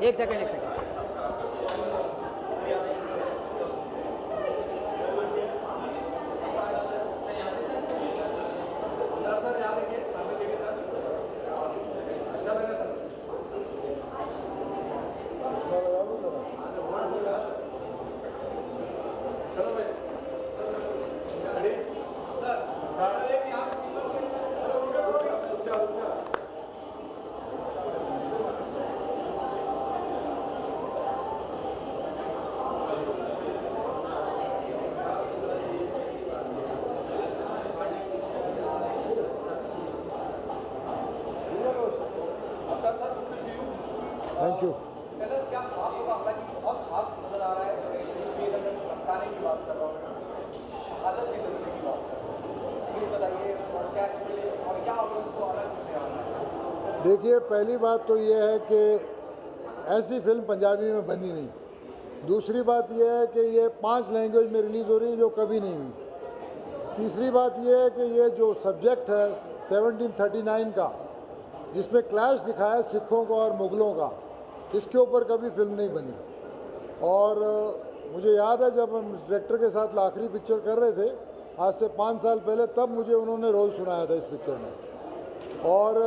एक second. Thank you. क्या खास होगा, हालांकि बहुत खास नजर आ रहा है। पछताने की बात कर रहा हूँ, शहादत के जज्बे की बात कर रहा हूँ। प्लीज बताइए और क्या एक्सप्लेनेशन और क्या ऑडियंस को अलग करने वाला है? देखिए, पहली बात तो ये है कि ऐसी फिल्म पंजाबी में बनी नहीं। दूसरी बात ये है कि ये 5 लैंग्वेज में रिलीज़ हो रही है, जो कभी नहीं हुई। तीसरी बात ये है कि ये जो सब्जेक्ट है 1739 का, जिसमें क्लैश दिखाया सिखों का और मुग़लों का, इसके ऊपर कभी फिल्म नहीं बनी। और मुझे याद है जब हम डायरेक्टर के साथ आखिरी पिक्चर कर रहे थे आज से 5 साल पहले, तब मुझे उन्होंने रोल सुनाया था इस पिक्चर में। और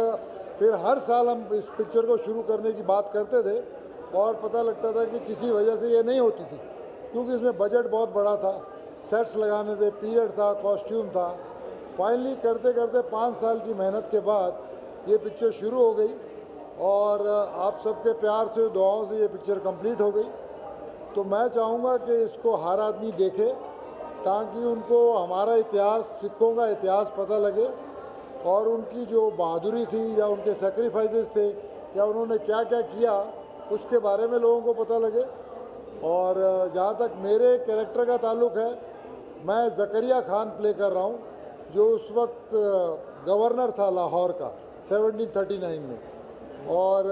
फिर हर साल हम इस पिक्चर को शुरू करने की बात करते थे और पता लगता था कि किसी वजह से ये नहीं होती थी, क्योंकि इसमें बजट बहुत बड़ा था, सेट्स लगाने थे, पीरियड था, कॉस्ट्यूम था। फाइनली करते करते 5 साल की मेहनत के बाद ये पिक्चर शुरू हो गई और आप सबके प्यार से, दुआओं से ये पिक्चर कंप्लीट हो गई। तो मैं चाहूँगा कि इसको हर आदमी देखे, ताकि उनको हमारा इतिहास, सिखों का इतिहास पता लगे और उनकी जो बहादुरी थी या उनके सेक्रीफाइसेस थे या उन्होंने क्या क्या किया, उसके बारे में लोगों को पता लगे। और जहाँ तक मेरे कैरेक्टर का ताल्लुक़ है, मैं ज़करिया खान प्ले कर रहा हूँ, जो उस वक्त गवर्नर था लाहौर का 1739 में। और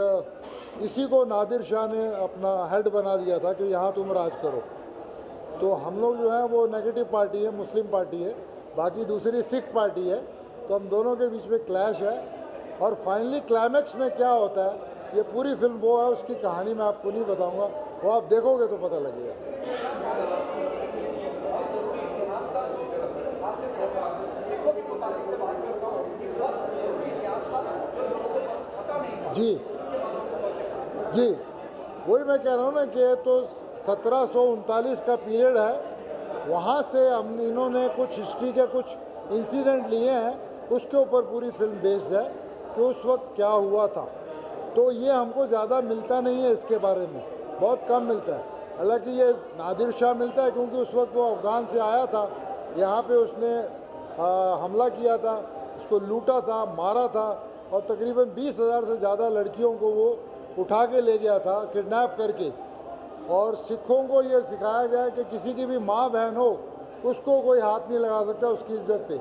इसी को नादिर शाह ने अपना हेड बना दिया था कि यहाँ तुम राज करो। तो हम लोग जो है वो नेगेटिव पार्टी है, मुस्लिम पार्टी है, बाकी दूसरी सिख पार्टी है। तो हम दोनों के बीच में क्लैश है और फाइनली क्लाइमैक्स में क्या होता है, ये पूरी फिल्म वो है, उसकी कहानी मैं आपको नहीं बताऊंगा, वो आप देखोगे तो पता लगेगा। जी जी, वही मैं कह रहा हूँ ना कि तो 1739 का पीरियड है, वहाँ से हम इन्होंने कुछ हिस्ट्री के कुछ इंसिडेंट लिए हैं, उसके ऊपर पूरी फिल्म बेस्ड है कि उस वक्त क्या हुआ था। तो ये हमको ज़्यादा मिलता नहीं है, इसके बारे में बहुत कम मिलता है। हालांकि ये नादिर शाह मिलता है, क्योंकि उस वक्त वो अफ़गान से आया था, यहाँ पे उसने हमला किया था, उसको लूटा था, मारा था और तकरीबन 20,000 से ज़्यादा लड़कियों को वो उठा के ले गया था, किडनैप करके। और सिखों को ये सिखाया गया कि किसी की भी माँ बहन हो, उसको कोई हाथ नहीं लगा सकता उसकी इज्जत पे।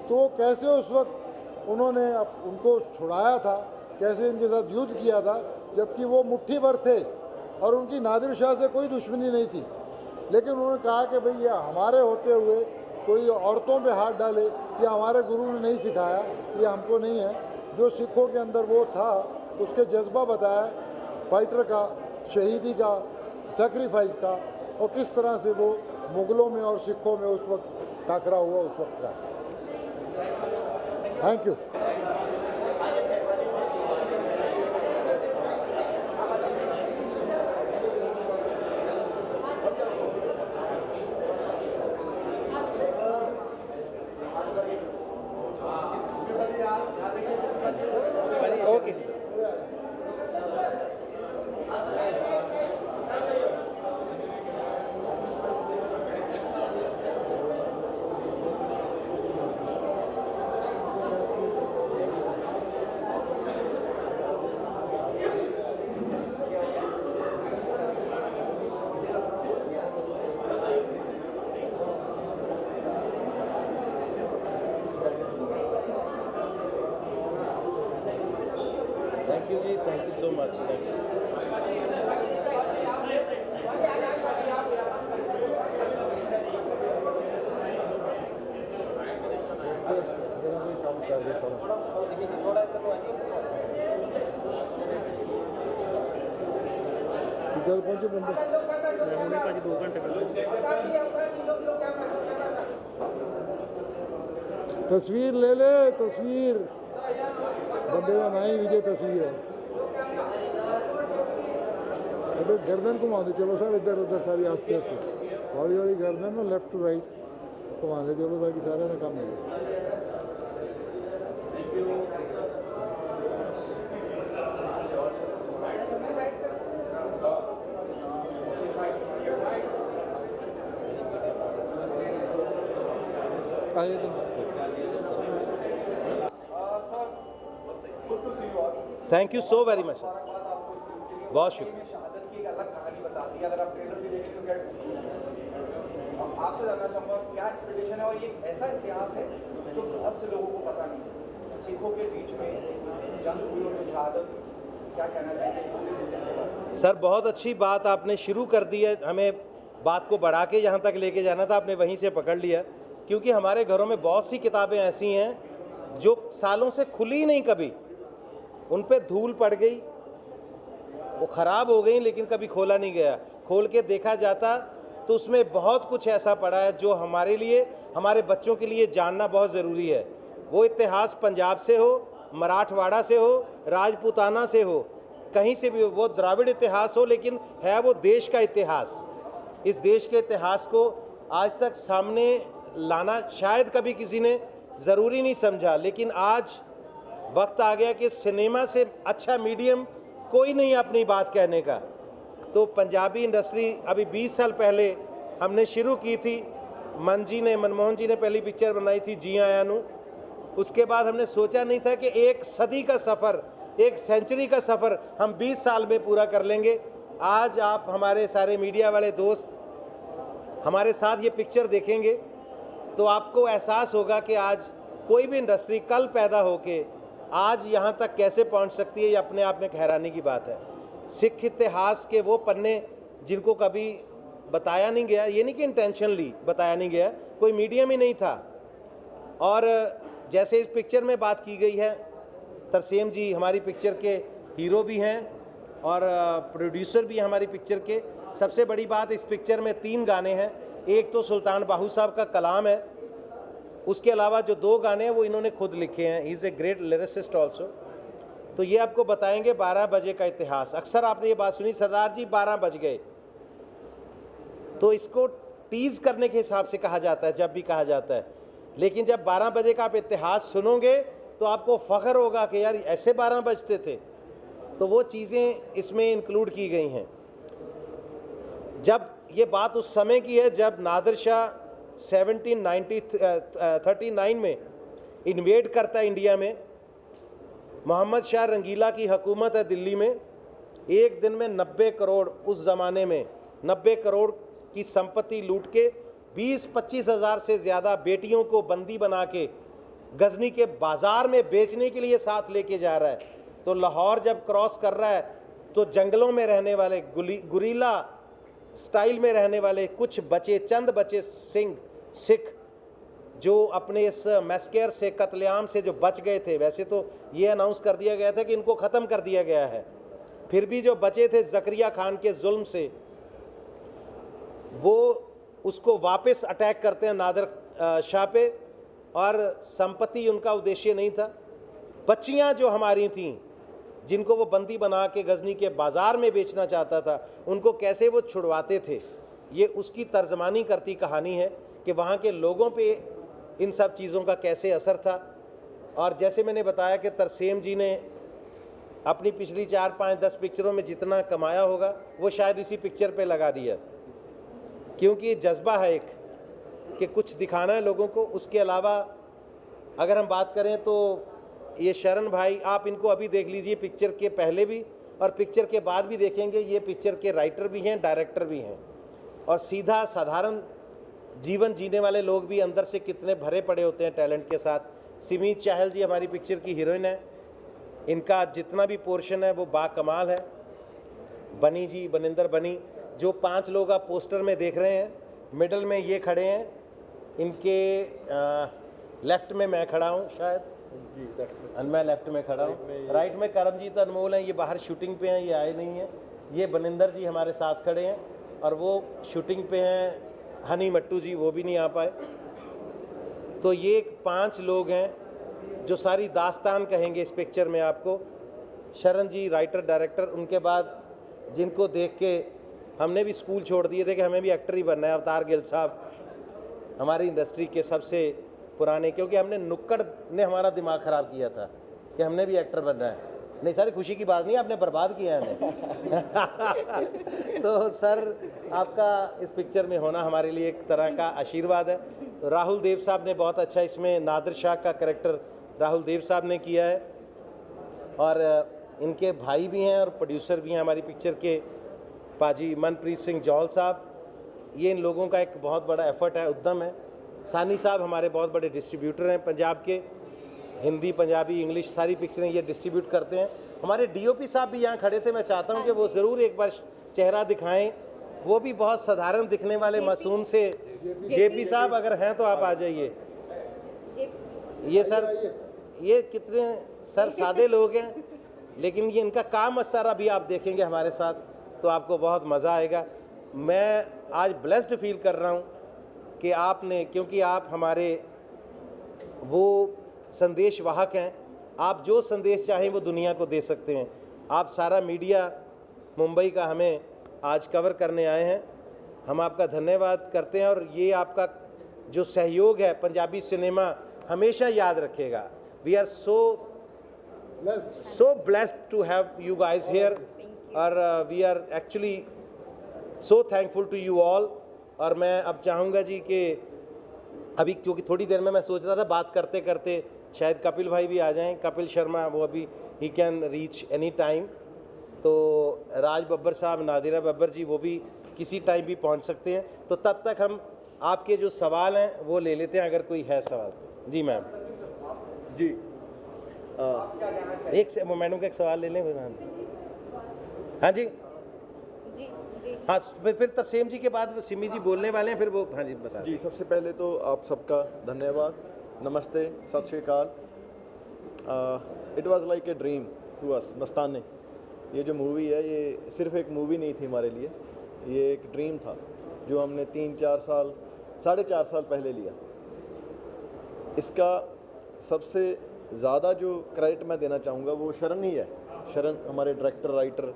तो वो कैसे उस वक्त उन्होंने उनको छुड़ाया था, कैसे इनके साथ युद्ध किया था, जबकि वो मुट्ठी भर थे और उनकी नादिर शाह से कोई दुश्मनी नहीं थी। लेकिन उन्होंने कहा कि भाई ये हमारे होते हुए कोई औरतों पे हाथ डाले, ये हमारे गुरु ने नहीं सिखाया, ये हमको नहीं है। जो सिखों के अंदर वो था, उसके जज्बा बताया फाइटर का, शहीदी का, सेक्रीफाइस का, और किस तरह से वो मुग़लों में और सिखों में उस वक्त टकरा हुआ उस वक्त का। Thank you. Okay. Thank you जी, thank you so much. Thank you. थोड़ा इधर आइए। चल पहुँचे बंदे। मैं हुणे भाजी 2 घंटे पहले। तस्वीर ले ले, तस्वीर बंदे का ना ही विजय तस्वीर है। इधर गर्दन घुमा दे चलो सर, इधर उधर सारी आस्ते आस्ते हौली हौली गर्दन ना लेफ्ट टू राइट घुमा दे चलो ताकि सारे ने काम हो जाए। आगे तो good to see you all. Thank you so very much. मुबारकबाद आपको इस फिल्म के लिए। बहुत वाकई में शहादत की एक अलग कहानी बता दी। अगर आप ट्रेलर भी देखें तो क्या आपसे जानना चाहूँगा क्या एक्सपेक्टेशन है, और ये एक ऐसा इतिहास है जो बहुत से लोगों को पता नहीं। सिखों के बीच में जंग हुई और शहादत, क्या कहना चाहेंगे इस पूरे विजन के बारे में? सर बहुत अच्छी बात आपने शुरू कर दी है, हमें बात को बढ़ा के जहाँ तक लेके जाना था आपने वहीं से पकड़ लिया, क्योंकि हमारे घरों में बहुत सी किताबें ऐसी हैं जो सालों से खुली नहीं, कभी उन पे धूल पड़ गई, वो ख़राब हो गई, लेकिन कभी खोला नहीं गया। खोल के देखा जाता तो उसमें बहुत कुछ ऐसा पड़ा है जो हमारे लिए, हमारे बच्चों के लिए जानना बहुत ज़रूरी है। वो इतिहास पंजाब से हो, मराठवाड़ा से हो, राजपूताना से हो, कहीं से भी हो, वो द्राविड़ इतिहास हो, लेकिन है वो देश का इतिहास। इस देश के इतिहास को आज तक सामने लाना शायद कभी किसी ने ज़रूरी नहीं समझा, लेकिन आज वक्त आ गया कि सिनेमा से अच्छा मीडियम कोई नहीं अपनी बात कहने का। तो पंजाबी इंडस्ट्री अभी 20 साल पहले हमने शुरू की थी, मनमोहन जी ने पहली पिक्चर बनाई थी जी आया नू। उसके बाद हमने सोचा नहीं था कि एक सदी का सफ़र, एक सेंचुरी का सफ़र हम 20 साल में पूरा कर लेंगे। आज आप हमारे सारे मीडिया वाले दोस्त हमारे साथ ये पिक्चर देखेंगे तो आपको एहसास होगा कि आज कोई भी इंडस्ट्री कल पैदा होके आज यहाँ तक कैसे पहुँच सकती है, ये अपने आप में एक हैरानी की बात है। सिख इतिहास के वो पन्ने जिनको कभी बताया नहीं गया, ये नहीं कि इंटेंशनली बताया नहीं गया, कोई मीडियम ही नहीं था। और जैसे इस पिक्चर में बात की गई है, तरसेम जी हमारी पिक्चर के हीरो भी हैं और प्रोड्यूसर भी हैं हमारी पिक्चर के। सबसे बड़ी बात, इस पिक्चर में 3 गाने हैं। एक तो सुल्तान बाहू साहब का कलाम है, उसके अलावा जो 2 गाने हैं वो इन्होंने खुद लिखे हैं। He is a great lyricist also. तो ये आपको बताएंगे 12 बजे का इतिहास। अक्सर आपने ये बात सुनी, सरदार जी 12 बज गए, तो इसको टीज़ करने के हिसाब से कहा जाता है जब भी कहा जाता है, लेकिन जब 12 बजे का आप इतिहास सुनोगे तो आपको फ़ख्र होगा कि यार ऐसे 12 बजते थे। तो वो चीज़ें इसमें इंक्लूड की गई हैं। जब ये बात उस समय की है जब नादिर शाह 1739 में इन्वेड करता है इंडिया में। मोहम्मद शाह रंगीला की हुकूमत है दिल्ली में। एक दिन में 90 करोड़, उस ज़माने में 90 करोड़ की संपत्ति लूट के 20-25 हज़ार से ज़्यादा बेटियों को बंदी बना के गजनी के बाज़ार में बेचने के लिए साथ लेके जा रहा है। तो लाहौर जब क्रॉस कर रहा है तो जंगलों में रहने वाले, गुरीला स्टाइल में रहने वाले कुछ बचे, चंद बचे सिख जो अपने इस मैस्केर से, कत्लेआम से जो बच गए थे। वैसे तो ये अनाउंस कर दिया गया था कि इनको ख़त्म कर दिया गया है, फिर भी जो बचे थे ज़करिया खान के जुल्म से, वो उसको वापस अटैक करते हैं नादिर शाह पे। और संपत्ति उनका उद्देश्य नहीं था। बच्चियां जो हमारी थीं जिनको वो बंदी बना के गजनी के बाज़ार में बेचना चाहता था, उनको कैसे वो छुड़वाते थे, ये उसकी तर्जमानी करती कहानी है कि वहाँ के लोगों पे इन सब चीज़ों का कैसे असर था। और जैसे मैंने बताया कि तरसेम जी ने अपनी पिछली 4, 5, 10 पिक्चरों में जितना कमाया होगा वो शायद इसी पिक्चर पे लगा दिया, क्योंकि जज्बा है एक कि कुछ दिखाना है लोगों को। उसके अलावा अगर हम बात करें तो ये शरण भाई, आप इनको अभी देख लीजिए, पिक्चर के पहले भी और पिक्चर के बाद भी देखेंगे। ये पिक्चर के राइटर भी हैं, डायरेक्टर भी हैं, और सीधा साधारण जीवन जीने वाले लोग भी अंदर से कितने भरे पड़े होते हैं टैलेंट के साथ। सिमीत चाहल जी हमारी पिक्चर की हीरोइन है, इनका जितना भी पोर्शन है वो बाकमाल है। बनी जी, बनिंदर बनी, जो 5 लोग आप पोस्टर में देख रहे हैं, मिडल में ये खड़े हैं, इनके लेफ़्ट में मैं खड़ा हूँ शायद जी, मैं लेफ़्ट में खड़ा हूँ, राइट में करमजीत अनमोल हैं, ये बाहर शूटिंग पे हैं, ये आए नहीं हैं। ये बनिंदर जी हमारे साथ खड़े हैं और वो शूटिंग पे हैं, हनी मट्टू जी वो भी नहीं आ पाए। तो ये 5 लोग हैं जो सारी दास्तान कहेंगे इस पिक्चर में आपको। शरण जी राइटर डायरेक्टर, उनके बाद जिनको देख के हमने भी स्कूल छोड़ दिए थे कि हमें भी एक्टर ही बनना है, अवतार गिल साहब हमारी इंडस्ट्री के सबसे पुराने, क्योंकि हमने नुक्कड़ ने हमारा दिमाग ख़राब किया था कि हमने भी एक्टर बनना है। नहीं सारी खुशी की बात नहीं, आपने बर्बाद किया हमें। तो सर आपका इस पिक्चर में होना हमारे लिए एक तरह का आशीर्वाद है। तो राहुल देव साहब ने बहुत अच्छा इसमें नादिर शाह का कैरेक्टर राहुल देव साहब ने किया है, और इनके भाई भी हैं और प्रोड्यूसर भी हैं हमारी पिक्चर के, पाजी मनप्रीत सिंह जौल साहब। ये इन लोगों का एक बहुत बड़ा एफर्ट है, उद्यम है। सानी साहब हमारे बहुत बड़े डिस्ट्रीब्यूटर हैं पंजाब के, हिंदी पंजाबी इंग्लिश सारी पिक्चरें ये डिस्ट्रीब्यूट करते हैं। हमारे डीओपी साहब भी यहाँ खड़े थे, मैं चाहता हूँ कि वो ज़रूर एक बार चेहरा दिखाएं। वो भी बहुत साधारण दिखने वाले मासूम से जेपी साहब अगर हैं तो आप आ जाइए। ये सर ये कितने सर सादे लोग हैं, लेकिन ये इनका काम असर अभी आप देखेंगे हमारे साथ तो आपको बहुत मज़ा आएगा। मैं आज ब्लेस्ड फील कर रहा हूँ कि आपने, क्योंकि आप हमारे वो संदेश वाहक हैं, आप जो संदेश चाहें वो दुनिया को दे सकते हैं। आप सारा मीडिया मुंबई का हमें आज कवर करने आए हैं, हम आपका धन्यवाद करते हैं। और ये आपका जो सहयोग है पंजाबी सिनेमा हमेशा याद रखेगा। We are so blessed to have you guys here, और we are actually so thankful to you all। और मैं अब चाहूँगा जी कि अभी, क्योंकि थोड़ी देर में मैं सोच रहा था बात करते करते शायद कपिल भाई भी आ जाएं, कपिल शर्मा, वो अभी he can reach any time. तो राज बब्बर साहब, नादिरा बब्बर जी वो भी किसी टाइम भी पहुंच सकते हैं। तो तब तक हम आपके जो सवाल हैं वो ले लेते हैं, अगर कोई है सवाल तो। जी मैम जी एक से मैडम का एक सवाल ले लें। हाँ जी जी जी हाँ फिर तस्सीम जी के बाद सिमी जी बोलने वाले हैं, फिर वो हाँ जी बता जी, सबसे पहले तो आप सबका धन्यवाद, नमस्ते, सत श्री अकाल। It was like a dream to us. Mastaney ये जो मूवी है ये सिर्फ एक मूवी नहीं थी हमारे लिए, ये एक ड्रीम था जो हमने 3-4 साल 4.5 साल पहले लिया। इसका सबसे ज़्यादा जो क्रेडिट मैं देना चाहूँगा वो शरण ही है। शरण हमारे डायरेक्टर राइटर,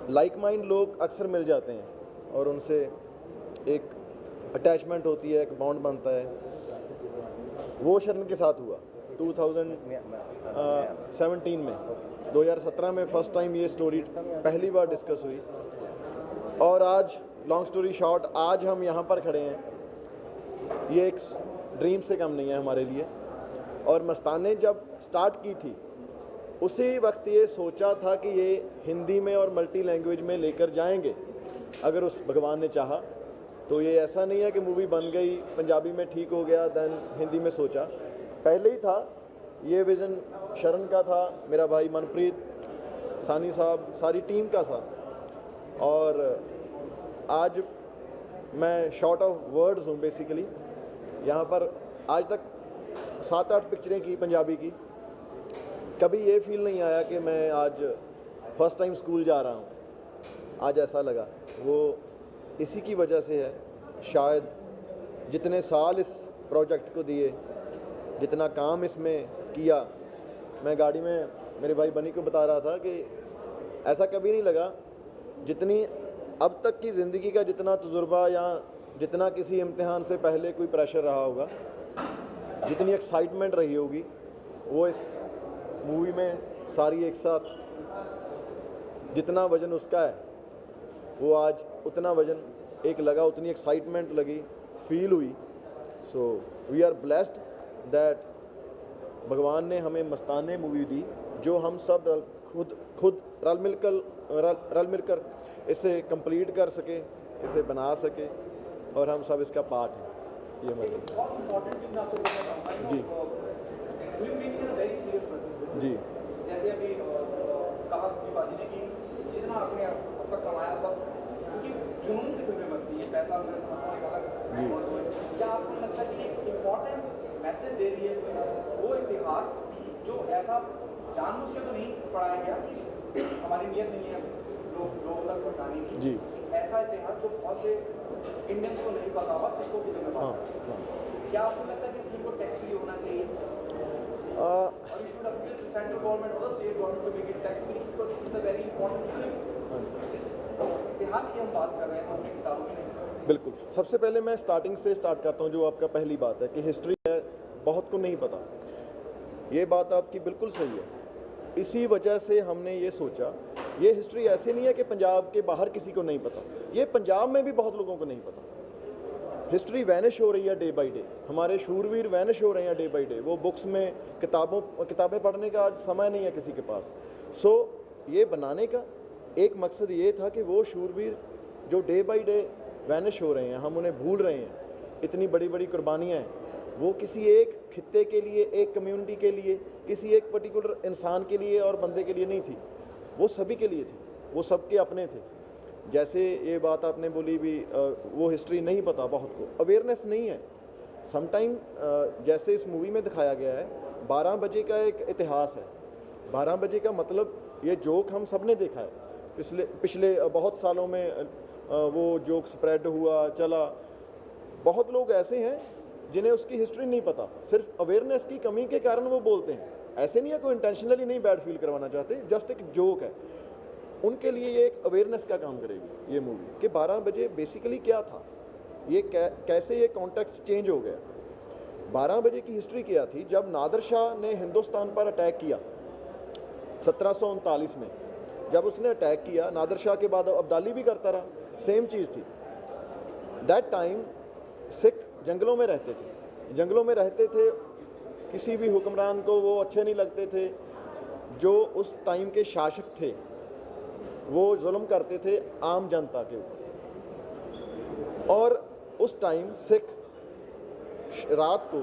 लाइक माइंड लोग अक्सर मिल जाते हैं और उनसे एक अटैचमेंट होती है, एक बॉन्ड बनता है। वो शरण के साथ हुआ 2017 में। 2017 में फ़र्स्ट टाइम ये स्टोरी पहली बार डिस्कस हुई, और आज लॉन्ग स्टोरी शॉर्ट आज हम यहाँ पर खड़े हैं, ये एक ड्रीम से कम नहीं है हमारे लिए। और मस्ताने जब स्टार्ट की थी उसी वक्त ये सोचा था कि ये हिंदी में और मल्टी लैंग्वेज में लेकर जाएंगे अगर उस भगवान ने चाहा। तो ये ऐसा नहीं है कि मूवी बन गई, पंजाबी में ठीक हो गया, देन हिंदी में सोचा, पहले ही था ये विज़न शरण का था, मेरा भाई मनप्रीत, सानी साहब, सारी टीम का था। और आज मैं शॉर्ट ऑफ वर्ड्स हूँ बेसिकली। यहाँ पर आज तक 7-8 पिक्चरें की पंजाबी की, कभी ये फील नहीं आया कि मैं आज फर्स्ट टाइम स्कूल जा रहा हूँ। आज ऐसा लगा, वो इसी की वजह से है शायद। जितने साल इस प्रोजेक्ट को दिए, जितना काम इसमें किया, मैं गाड़ी में मेरे भाई बनी को बता रहा था कि ऐसा कभी नहीं लगा जितनी अब तक की ज़िंदगी का जितना तजुर्बा या जितना किसी इम्तिहान से पहले कोई प्रेशर रहा होगा, जितनी एक्साइटमेंट रही होगी, वो इस मूवी में सारी एक साथ जितना वज़न उसका है वो आज उतना वज़न एक लगा, उतनी एक्साइटमेंट लगी, फील हुई। So we are blessed that भगवान ने हमें मस्ताने मूवी दी, जो हम सब खुद रल मिलकर इसे कंप्लीट कर सके, इसे बना सके, और हम सब इसका पार्ट हैं। ये मतलब जी जी जैसे अभी कहा बाजी ने कि जितना आपने अब तक कमाया सब, क्योंकि जुनून से फिल्में बनती है, पैसा मैं समझता हूँ एक अलग मौजूद है। क्या आपको लगता है कि एक इम्पॉर्टेंट मैसेज दे रही है वो इतिहास जो ऐसा जानबूझ के तो नहीं पढ़ाया गया, हमारी नीयत नहीं है, लोगों तक पहुँचाने की जी। ऐसा इतिहास जो बहुत से इंडियंस को नहीं पता होगा, सिखों की जगह हाँ बात करते हैं। हाँ क्या आपको लगता है कि इस फिल्म को टैक्स फ्री होना चाहिए और you should appeal to central government और the state government to make it tax free because it's a very important film. जिस इतिहास की हम बात कर रहे हैं अपनी किताबों में नहीं। बिल्कुल। सबसे पहले मैं स्टार्टिंग से स्टार्ट करता हूँ, जो आपका पहली बात है कि हिस्ट्री है, बहुत को नहीं पता। ये बात आपकी बिल्कुल सही है। इसी वजह से हमने ये सोचा, ये हिस्ट्री ऐसे नहीं है कि पंजाब के बाहर किसी को नहीं पता, ये पंजाब में भी बहुत लोगों को नहीं पता। हिस्ट्री वैनिश हो रही है डे बाय डे, हमारे शूरवीर वैनिश हो रहे हैं डे बाय डे। वो बुक्स में किताबें पढ़ने का आज समय नहीं है किसी के पास। सो ये बनाने का एक मकसद ये था कि वो शूरवीर जो डे बाय डे वैनिश हो रहे हैं, हम उन्हें भूल रहे हैं, इतनी बड़ी बड़ी कुर्बानियाँ हैं, वो किसी एक खित्ते के लिए, एक कम्युनिटी के लिए, किसी एक पर्टिकुलर इंसान के लिए और बंदे के लिए नहीं थी, वो सभी के लिए थी, वो सबके अपने थे। जैसे ये बात आपने बोली भी, वो हिस्ट्री नहीं पता बहुत को, अवेयरनेस नहीं है समटाइम। जैसे इस मूवी में दिखाया गया है, 12 बजे का एक इतिहास है। 12 बजे का मतलब, ये जोक हम सब ने देखा है पिछले बहुत सालों में, वो जोक स्प्रेड हुआ चला। बहुत लोग ऐसे हैं जिन्हें उसकी हिस्ट्री नहीं पता, सिर्फ अवेयरनेस की कमी के कारण वो बोलते हैं। ऐसे नहीं है, कोई इंटेंशनली नहीं बैड फील करवाना चाहते, जस्ट एक जोक है। उनके लिए ये एक अवेयरनेस का काम करेगी ये मूवी कि 12 बजे बेसिकली क्या था, ये कैसे ये कॉन्टेक्स्ट चेंज हो गया। 12 बजे की हिस्ट्री क्या थी, जब नादिर शाह ने हिंदुस्तान पर अटैक किया 1739 में, जब उसने अटैक किया, नादिर शाह के बाद अब्दाली भी करता रहा, सेम चीज़ थी। दैट टाइम सिख जंगलों में रहते थे, किसी भी हुक्मरान को वो अच्छे नहीं लगते थे। जो उस टाइम के शासक थे वो जुल्म करते थे आम जनता के ऊपर। और उस टाइम सिख रात को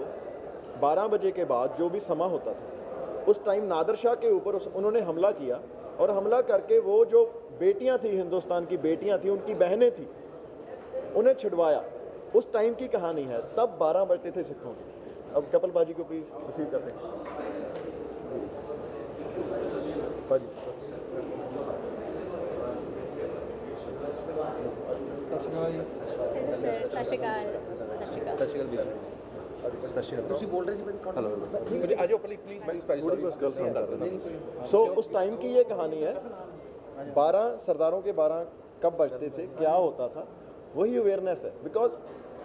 12 बजे के बाद जो भी समा होता था, उस टाइम नादिर शाह के ऊपर उन्होंने हमला किया, और हमला करके वो जो बेटियां थी, हिंदुस्तान की बेटियां थी, उनकी बहनें थी, उन्हें छिड़वाया। उस टाइम की कहानी है, तब 12 बजते थे सिखों के। अब कपिल बाजी को प्लीज रिसीव करते हैं। बाजी हेलो सर, सत श्री अकाल। सत श्री अकाल। सो उस टाइम की ये कहानी है। 12 सरदारों के 12 कब बजते थे, क्या होता था, वही अवेयरनेस है। बिकॉज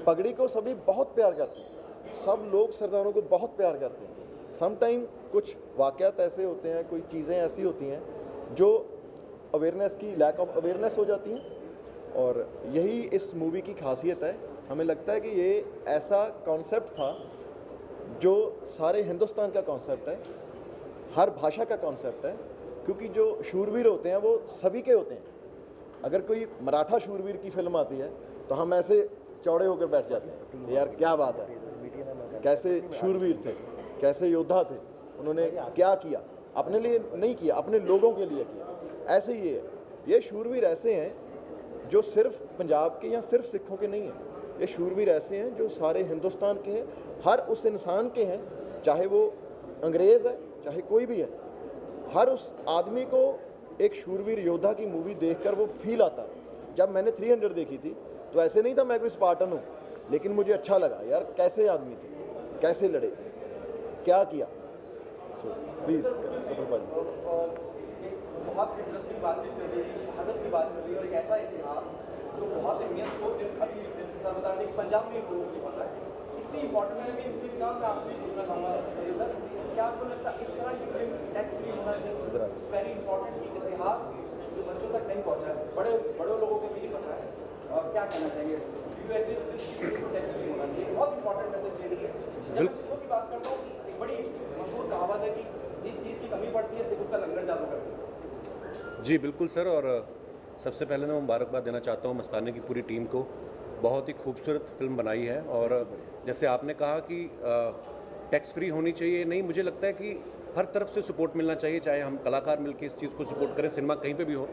पगड़ी को सभी बहुत प्यार करते हैं, सब लोग सरदारों को बहुत प्यार करते हैं। समटाइम कुछ वाक़यात ऐसे होते हैं, कोई चीज़ें ऐसी होती हैं जो अवेयरनेस की लैक ऑफ अवेयरनेस हो जाती हैं, और यही इस मूवी की खासियत है। हमें लगता है कि ये ऐसा कॉन्सेप्ट था जो सारे हिंदुस्तान का कॉन्सेप्ट है, हर भाषा का कॉन्सेप्ट है, क्योंकि जो शूरवीर होते हैं वो सभी के होते हैं। अगर कोई मराठा शूरवीर की फिल्म आती है तो हम ऐसे चौड़े होकर बैठ जाते हैं, यार क्या बात है, कैसे शूरवीर थे, कैसे योद्धा थे, उन्होंने क्या किया, अपने लिए नहीं किया, अपने लोगों के लिए किया। ऐसे ही ये शूरवीर ऐसे हैं जो सिर्फ पंजाब के या सिर्फ सिखों के नहीं हैं, ये शूरवीर ऐसे हैं जो सारे हिंदुस्तान के हैं, हर उस इंसान के हैं, चाहे वो अंग्रेज़ है चाहे कोई भी है। हर उस आदमी को एक शूरवीर योद्धा की मूवी देखकर वो फील आता है। जब मैंने 300 देखी थी तो ऐसे नहीं था मैं कोई स्पार्टन हूँ, लेकिन मुझे अच्छा लगा यार कैसे आदमी थे, कैसे लड़े, क्या किया। सो प्लीज़ बहुत इंटरेस्टिंग बातचीत चल रही है, शहादत की बात चल रही है, और एक ऐसा इतिहास जो बहुत इंडियंस को अभी सर बता रहे कि पंजाब में लोगों को नहीं पता है कितनी इंपॉर्टेंट है। मैं इसी काम में आपसे पूछना चाहूँगा सर, क्या आपको लगता है इस तरह की फिल्म टैक्स फ्री होना चाहिए? इट्स वेरी इंपॉर्टेंट कि इतिहास जो बच्चों तक नहीं पहुँचा है, बड़े लोगों को भी नहीं पता है, और क्या कहना चाहिए? टैक्स फ्री होना चाहिए, बहुत इंपॉर्टेंट मैसेज दे रही है। जब मैं सिखों की बात करता हूँ, एक बड़ी मशहूर कहावत है कि जिस चीज़ की कमी पड़ती है सिख उसका लंगर चालू करते हैं। जी बिल्कुल सर, और सबसे पहले मैं मुबारकबाद देना चाहता हूँ मस्ताने की पूरी टीम को। बहुत ही खूबसूरत फिल्म बनाई है, और जैसे आपने कहा कि टैक्स फ्री होनी चाहिए, नहीं, मुझे लगता है कि हर तरफ से सपोर्ट मिलना चाहिए, चाहे हम कलाकार मिलकर इस चीज़ को सपोर्ट करें, सिनेमा कहीं पे भी हो।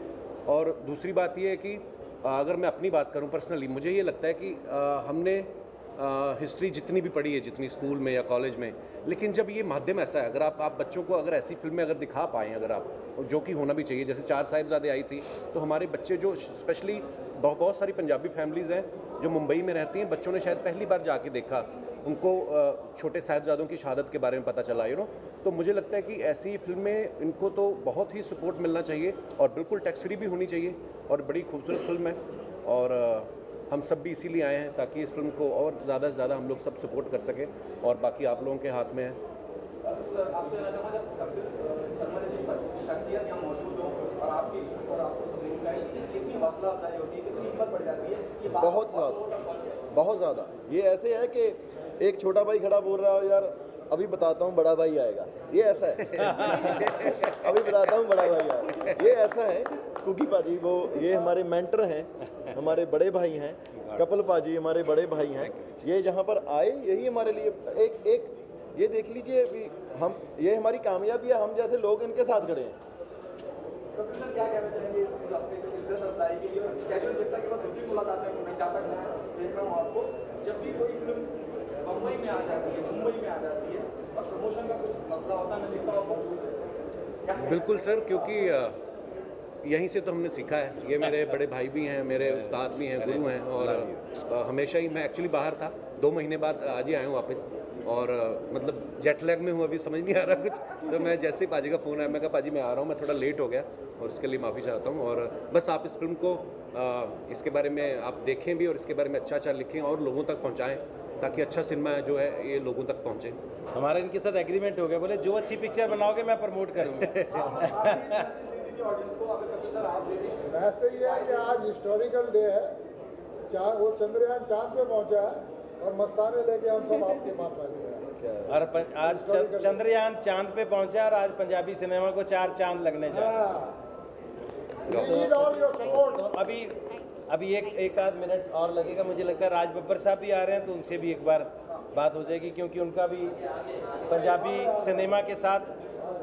और दूसरी बात ये है कि अगर मैं अपनी बात करूं पर्सनली, मुझे ये लगता है कि हमने हिस्ट्री जितनी भी पढ़ी है, जितनी स्कूल में या कॉलेज में, लेकिन जब ये माध्यम ऐसा है, अगर आप बच्चों को अगर ऐसी फिल्में अगर दिखा पाएँ, अगर आप, जो कि होना भी चाहिए, जैसे चार साहिबजादे आई थी, तो हमारे बच्चे जो स्पेशली बहुत सारी पंजाबी फैमिलीज़ हैं जो मुंबई में रहती हैं, बच्चों ने शायद पहली बार जाके देखा, उनको छोटे साहिबजादों की शहादत के बारे में पता चला, तो मुझे लगता है कि ऐसी फिल्में, इनको तो बहुत ही सपोर्ट मिलना चाहिए और बिल्कुल टैक्स फ्री भी होनी चाहिए, और बड़ी खूबसूरत फिल्म है, और हम सब भी इसीलिए आए हैं ताकि इस फिल्म को और ज़्यादा से ज़्यादा हम लोग सब सपोर्ट कर सकें, और बाकी आप लोगों के हाथ में है। सर आपसे कहना चाहूँगा, जब कपिल शर्मा जैसी शख्सियत यहाँ मौजूद हो और आपको सुप्रीम का कितनी हौसला अफजाई होती है, कितनी हिम्मत बढ़ जाती है कि बहुत ज़्यादा। ये ऐसे है कि एक छोटा भाई खड़ा बोल रहा हो, यार अभी बताता हूँ बड़ा भाई आएगा, ये ऐसा है अभी बताता हूँ बड़ा भाई आएगा, ये ऐसा है। कुकी पाजी वो ये हमारे मेंटर हैं, हमारे बड़े भाई हैं, कपिल पाजी हमारे बड़े भाई हैं, ये जहाँ पर आए यही हमारे लिए एक ये देख लीजिए अभी हम, ये हमारी कामयाबी है, हम जैसे लोग इनके साथ खड़े हैं। कपिल सर क्या कहना चाहेंगे इस इज्जत अफजाई के लिए, और कैजुअल जनता के बाद दूसरी मुलाकात है, मैं जहाँ तक देख रहा हूँ आपको, जब भी कोई फिल्म बम्बई में आ जाती है, मुंबई में आ जाती है और प्रमोशन का कुछ मसला होता है, मैं देखता हूँ मौजूद है। बिल्कुल सर, क्योंकि यहीं से तो हमने सीखा है, ये मेरे बड़े भाई भी हैं, मेरे उस्ताद भी हैं, गुरु हैं, और हमेशा ही, मैं एक्चुअली बाहर था, 2 महीने बाद आज ही आया हूँ वापस, और मतलब जेट लैग में हूँ, अभी समझ नहीं आ रहा कुछ, तो मैं जैसे ही पाजी का फ़ोन आया, मैं कहा पाजी मैं आ रहा हूँ, मैं थोड़ा लेट हो गया और उसके लिए माफ़ी चाहता हूँ, और बस आप इस फिल्म को इसके बारे में आप देखें भी और इसके बारे में अच्छा लिखें और लोगों तक पहुँचाएँ, ताकि अच्छा सिनेमा जो है ये लोगों तक पहुँचे। हमारा इनके साथ एग्रीमेंट हो गया, बोले जो अच्छी पिक्चर बनाओगे मैं प्रमोट करूँगा। वैसे ही है कि आज हिस्टोरिकल डे है, वो चंद्रयान चांद पे पहुंचा है और मस्ताने लेके हम सब आपके पास बैठे हैं। और आज चंद्रयान चांद पे पहुंचा और आज पंजाबी सिनेमा को 4 चांद लगने जा रहे हैं। तो अभी एक आध मिनट और लगेगा, मुझे लगता है राज बब्बर साहब भी आ रहे हैं, तो उनसे भी एक बार बात हो जाएगी, क्योंकि उनका भी पंजाबी सिनेमा के साथ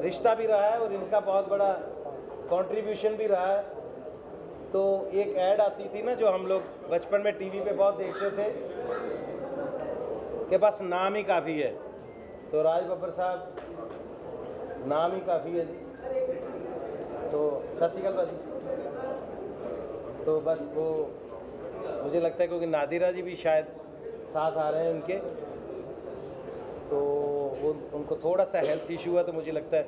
रिश्ता भी रहा है और इनका बहुत बड़ा कंट्रीब्यूशन भी रहा है। तो एक ऐड आती थी ना, जो हम लोग बचपन में टीवी पे बहुत देखते थे, कि बस नाम ही काफ़ी है, तो राज बब्बर साहब नाम ही काफ़ी है जी। तो सत श्री अकाल भाजी। तो बस वो मुझे लगता है क्योंकि नादिरा जी भी शायद साथ आ रहे हैं उनके, तो वो उनको थोड़ा सा हेल्थ इशू है, तो मुझे लगता है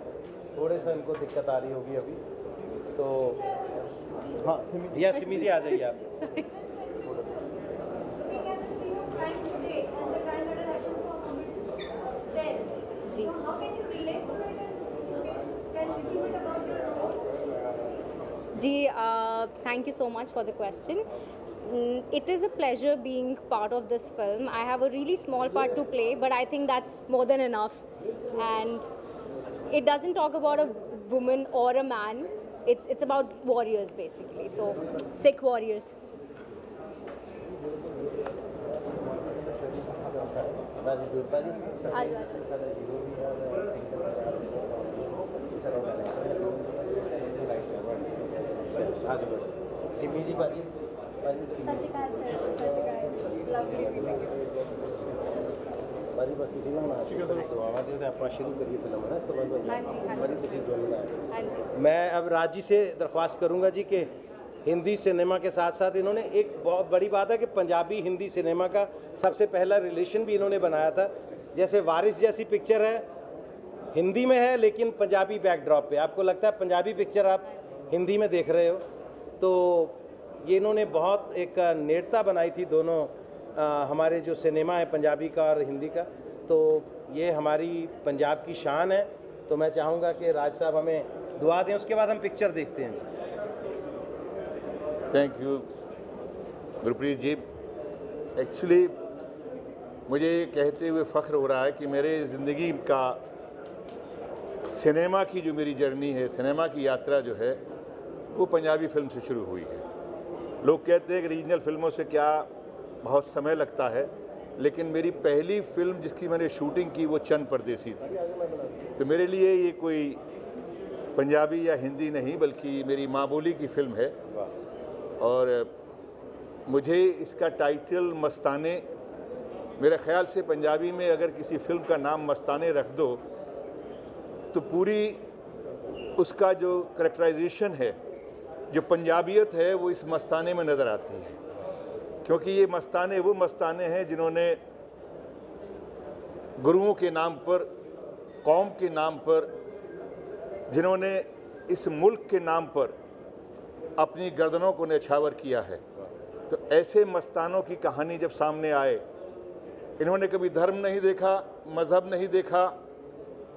थोड़े सा इनको दिक्कत आ रही होगी अभी। तो हाँ या सिमी जी आ जाइए आप। Sorry. Ji ji, thank you so much for the question. It is a pleasure being part of this film. I have a really small part to play, but I think that's more than enough. And it doesn't talk about a woman or a man. It's about warriors basically. So Sikh warriors. Simi जी पाजी। Lovely meeting you. ਬਾਜੀ ਬਸਤੀ ਸੀ ਨਾ तो आवा दे तो ਆਪਾਂ शुरू करिए film है ना, इस तो बाद हाँ जी, हाँ जी। बाजी ਤੁਸੀਂ ਜੋ बनाया। हाँ जी। मैं अब राज जी से दरख्वास्त करूंगा जी कि हिंदी सिनेमा के साथ साथ इन्होंने एक बहुत बड़ी बात है कि पंजाबी हिंदी सिनेमा का सबसे पहला रिलेशन भी इन्होंने बनाया था। जैसे वारिस जैसी पिक्चर है, हिंदी में है लेकिन पंजाबी बैकड्रॉप पे, आपको लगता है पंजाबी पिक्चर आप हिंदी में देख रहे हो, तो ये इन्होंने बहुत एक नेड़ता बनाई थी दोनों हमारे जो सिनेमा है पंजाबी का और हिंदी का। तो ये हमारी पंजाब की शान है। तो मैं चाहूँगा कि राज साहब हमें दुआ दें, उसके बाद हम पिक्चर देखते हैं। Thank you Gurpreet ji. Actually मुझे ये कहते हुए फ़ख्र हो रहा है कि मेरे ज़िंदगी का सिनेमा की जो मेरी जर्नी है, सिनेमा की यात्रा जो है, वो पंजाबी फ़िल्म से शुरू हुई है। लोग कहते हैं कि रीजनल फ़िल्मों से क्या बहुत समय लगता है, लेकिन मेरी पहली फ़िल्म जिसकी मैंने शूटिंग की वो चंद परदेसी थी। तो मेरे लिए ये कोई पंजाबी या हिंदी नहीं बल्कि मेरी माँ बोली की फ़िल्म है। और मुझे इसका टाइटल मस्ताने मेरे ख्याल से पंजाबी में अगर किसी फिल्म का नाम मस्ताने रख दो तो पूरी उसका जो करैक्टराइजेशन है, जो पंजाबियत है, वो इस मस्ताने में नज़र आती है। क्योंकि ये मस्ताने वो मस्ताने हैं जिन्होंने गुरुओं के नाम पर, कौम के नाम पर, जिन्होंने इस मुल्क के नाम पर अपनी गर्दनों को न्यौछावर किया है। तो ऐसे मस्तानों की कहानी जब सामने आए, इन्होंने कभी धर्म नहीं देखा, मज़हब नहीं देखा,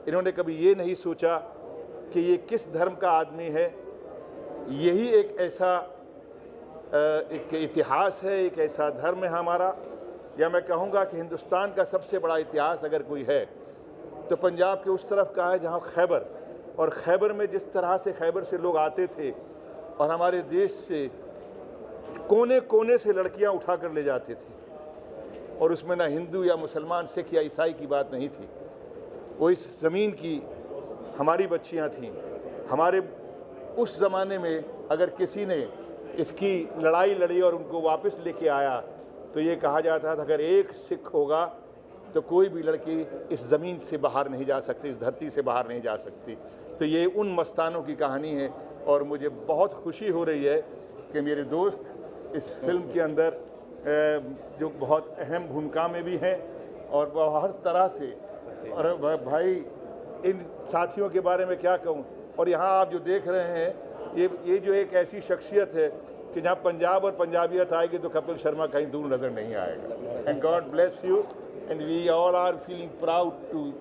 इन्होंने कभी ये नहीं सोचा कि ये किस धर्म का आदमी है। यही एक ऐसा एक इतिहास है, एक ऐसा धर्म है हमारा, या मैं कहूँगा कि हिंदुस्तान का सबसे बड़ा इतिहास अगर कोई है तो पंजाब के उस तरफ का है जहाँ खैबर, और खैबर में जिस तरह से खैबर से लोग आते थे और हमारे देश से कोने कोने से लड़कियाँ उठा कर ले जाते थे, और उसमें ना हिंदू या मुसलमान, सिख या ईसाई की बात नहीं थी। वो इस ज़मीन की हमारी बच्चियाँ थीं। हमारे उस ज़माने में अगर किसी ने इसकी लड़ाई लड़ी और उनको वापस लेके आया तो ये कहा जाता था अगर एक सिख होगा तो कोई भी लड़की इस ज़मीन से बाहर नहीं जा सकती, इस धरती से बाहर नहीं जा सकती। तो ये उन मस्तानों की कहानी है, और मुझे बहुत खुशी हो रही है कि मेरे दोस्त इस फिल्म के अंदर जो बहुत अहम भूमिका में भी हैं और वह हर तरह से, और भाई इन साथियों के बारे में क्या कहूँ। और यहाँ आप जो देख रहे हैं, ये जो एक ऐसी शख्सियत है कि जहाँ पंजाब और पंजाबियत आएगी तो कपिल शर्मा कहीं दूर नज़र नहीं आएगा। And God bless you, and we all are feeling proud to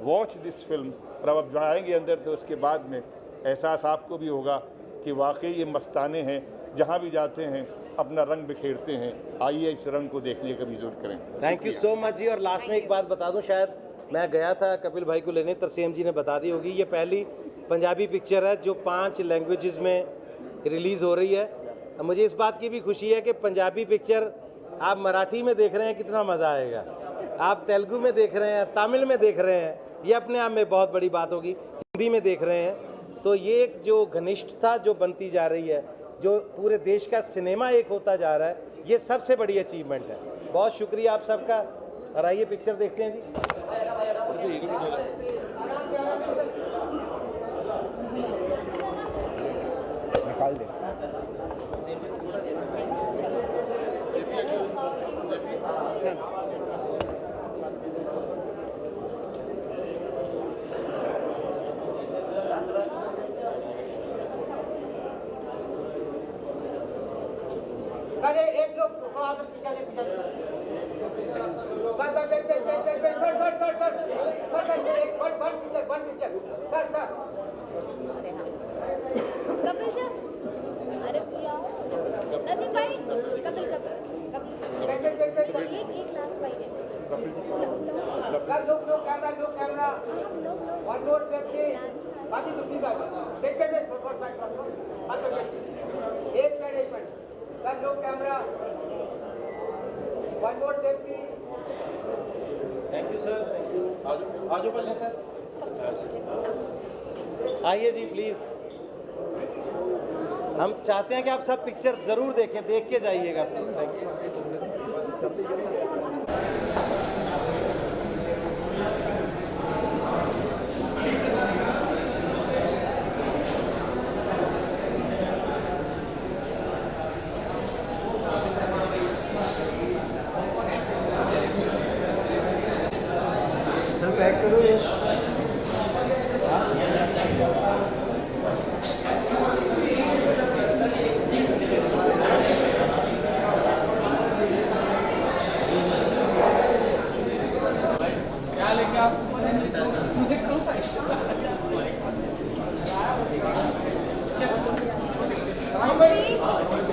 watch this film. और अब जाएंगे अंदर तो उसके बाद में एहसास आपको भी होगा कि वाकई ये मस्ताने हैं, जहाँ भी जाते हैं अपना रंग बिखेरते हैं। आइए इस रंग को देखने का भी जरूर करें। थैंक यू सो मच जी। और लास्ट में एक बात बता दूं, शायद मैं गया था कपिल भाई को लेने, तरसेम जी ने बता दी होगी, ये पहली पंजाबी पिक्चर है जो 5 लैंग्वेजेस में रिलीज़ हो रही है। मुझे इस बात की भी खुशी है कि पंजाबी पिक्चर आप मराठी में देख रहे हैं, कितना मज़ा आएगा। आप तेलुगु में देख रहे हैं, तमिल में देख रहे हैं, ये अपने आप में बहुत बड़ी बात होगी। हिंदी में देख रहे हैं, तो ये एक जो घनिष्ठता जो बनती जा रही है, जो पूरे देश का सिनेमा एक होता जा रहा है, ये सबसे बड़ी अचीवमेंट है। बहुत शुक्रिया आप सबका। और आइए पिक्चर देखते हैं जी। निकाल दे। अरे एक लोग थोड़ा आप पीछे ले, पीछे ले। बस बस बैठ बैठ बैठ बैठ sir sir sir sir sir एक one picture sir sir. Kapil sir, अरे बुलाओ नसीम भाई। कपिल एक लास्ट बाइट है। लोग कैमरा वन मोर सेफ्टी बाकी दूसरी बात देख थोड़ा साइड एक मिनट सर, लोग camera one more safety. Thank you sir. आजो पहले सर, आइए जी प्लीज़। हम चाहते हैं कि आप सब पिक्चर ज़रूर देखें, देख के जाइएगा प्लीज़। Thank you. See?